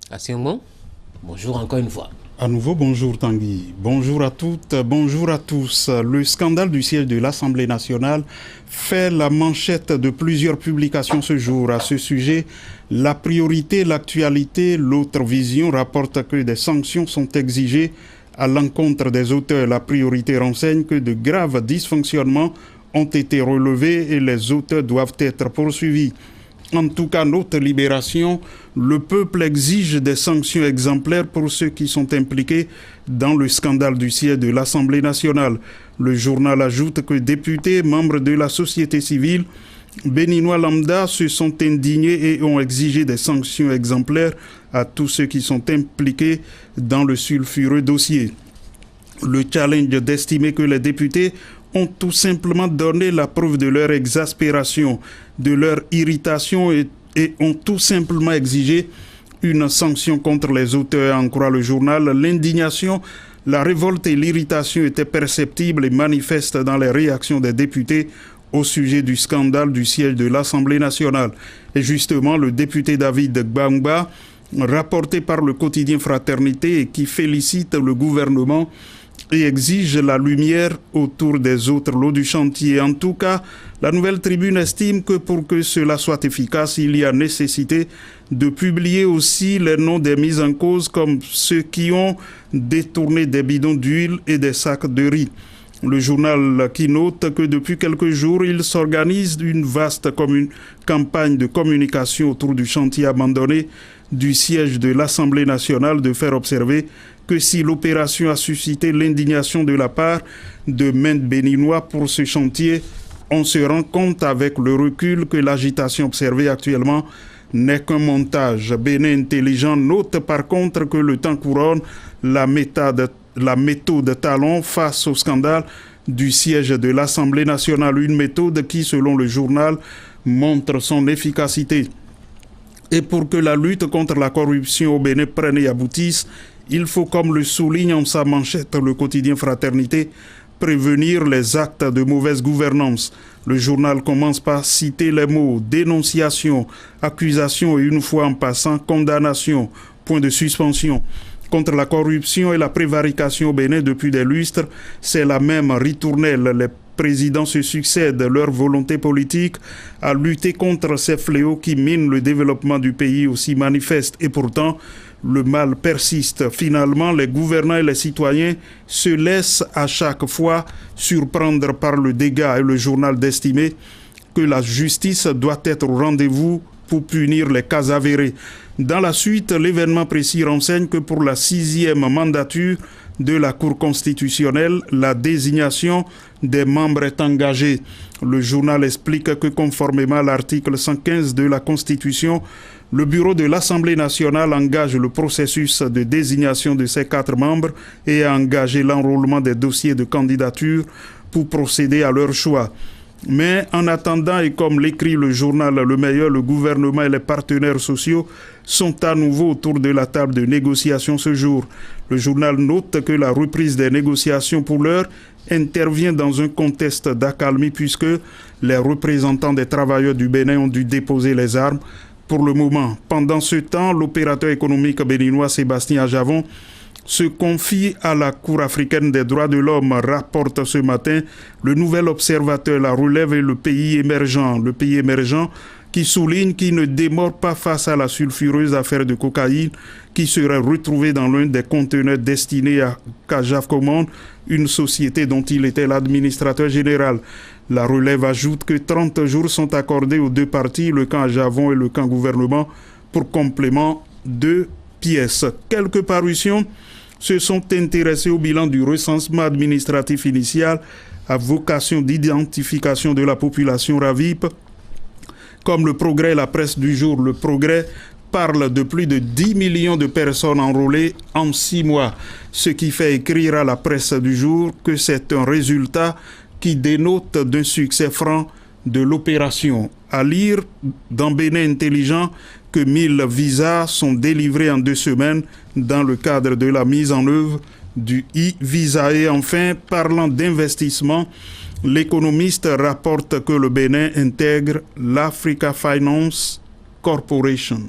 Assirmon, bonjour encore une fois. À nouveau, bonjour Tanguy. Bonjour à toutes, bonjour à tous. Le scandale du siège de l'Assemblée nationale fait la manchette de plusieurs publications ce jour. À ce sujet, la priorité, l'actualité, l'autre vision rapporte que des sanctions sont exigées à l'encontre des auteurs. La priorité renseigne que de graves dysfonctionnements ont été relevés et les auteurs doivent être poursuivis. En tout cas, notre libération, le peuple exige des sanctions exemplaires pour ceux qui sont impliqués dans le scandale du siège de l'Assemblée nationale. Le journal ajoute que députés, membres de la société civile, béninois lambda se sont indignés et ont exigé des sanctions exemplaires à tous ceux qui sont impliqués dans le sulfureux dossier. Le challenge d'estimer que les députés ont tout simplement donné la preuve de leur exaspération, de leur irritation et ont tout simplement exigé une sanction contre les auteurs. En croit le journal, l'indignation, la révolte et l'irritation étaient perceptibles et manifestes dans les réactions des députés au sujet du scandale du siège de l'Assemblée nationale. Et justement, le député David Gbangba, rapporté par le quotidien Fraternité et qui félicite le gouvernement et exige la lumière autour des autres lots du chantier. En tout cas, la Nouvelle Tribune estime que pour que cela soit efficace, il y a nécessité de publier aussi les noms des mis en cause comme ceux qui ont détourné des bidons d'huile et des sacs de riz. Le journal qui note que depuis quelques jours, il s'organise une vaste campagne de communication autour du chantier abandonné du siège de l'Assemblée nationale, de faire observer que si l'opération a suscité l'indignation de la part de maints Béninois pour ce chantier, on se rend compte avec le recul que l'agitation observée actuellement n'est qu'un montage. Bénin Intelligent note par contre que le temps couronne la méthode talon face au scandale du siège de l'Assemblée nationale, une méthode qui, selon le journal, montre son efficacité. Et pour que la lutte contre la corruption au Bénin prenne et aboutisse, il faut, comme le souligne en sa manchette le quotidien Fraternité, prévenir les actes de mauvaise gouvernance. Le journal commence par citer les mots dénonciation, accusation et une fois en passant condamnation, point de suspension. Contre la corruption et la prévarication au Bénin depuis des lustres, c'est la même ritournelle. Les présidents se succèdent, leur volonté politique à lutter contre ces fléaux qui minent le développement du pays aussi manifeste. Et pourtant, le mal persiste. Finalement, les gouvernants et les citoyens se laissent à chaque fois surprendre par le dégât et le journal d'estimer que la justice doit être au rendez-vous pour punir les cas avérés. Dans la suite, l'événement précis renseigne que pour la 6e mandature de la Cour constitutionnelle, la désignation des membres est engagée. Le journal explique que conformément à l'article 115 de la Constitution, le bureau de l'Assemblée nationale engage le processus de désignation de ses 4 membres et a engagé l'enrôlement des dossiers de candidature pour procéder à leur choix. Mais en attendant, et comme l'écrit le journal Le Meilleur, le gouvernement et les partenaires sociaux sont à nouveau autour de la table de négociation ce jour. Le journal note que la reprise des négociations pour l'heure intervient dans un contexte d'accalmie puisque les représentants des travailleurs du Bénin ont dû déposer les armes pour le moment. Pendant ce temps, l'opérateur économique béninois Sébastien Ajavon se confie à la Cour africaine des droits de l'homme, rapporte ce matin le nouvel observateur. La relève est le pays émergent qui souligne qu'il ne démord pas face à la sulfureuse affaire de cocaïne qui serait retrouvée dans l'un des conteneurs destinés à Cajaf Commande, une société dont il était l'administrateur général. La relève ajoute que 30 jours sont accordés aux deux parties, le camp Ajavon et le camp gouvernement, pour complément de pièces. Quelques parutions se sont intéressées au bilan du recensement administratif initial à vocation d'identification de la population RAVIP, comme Le Progrès et la presse du jour. Le Progrès parle de plus de 10 millions de personnes enrôlées en 6 mois, ce qui fait écrire à la presse du jour que c'est un résultat qui dénote d'un succès franc de l'opération. À lire dans Bénin Intelligent que 1000 visas sont délivrés en 2 semaines dans le cadre de la mise en œuvre du e-visa. Et enfin, parlant d'investissement, l'économiste rapporte que le Bénin intègre l'Africa Finance Corporation.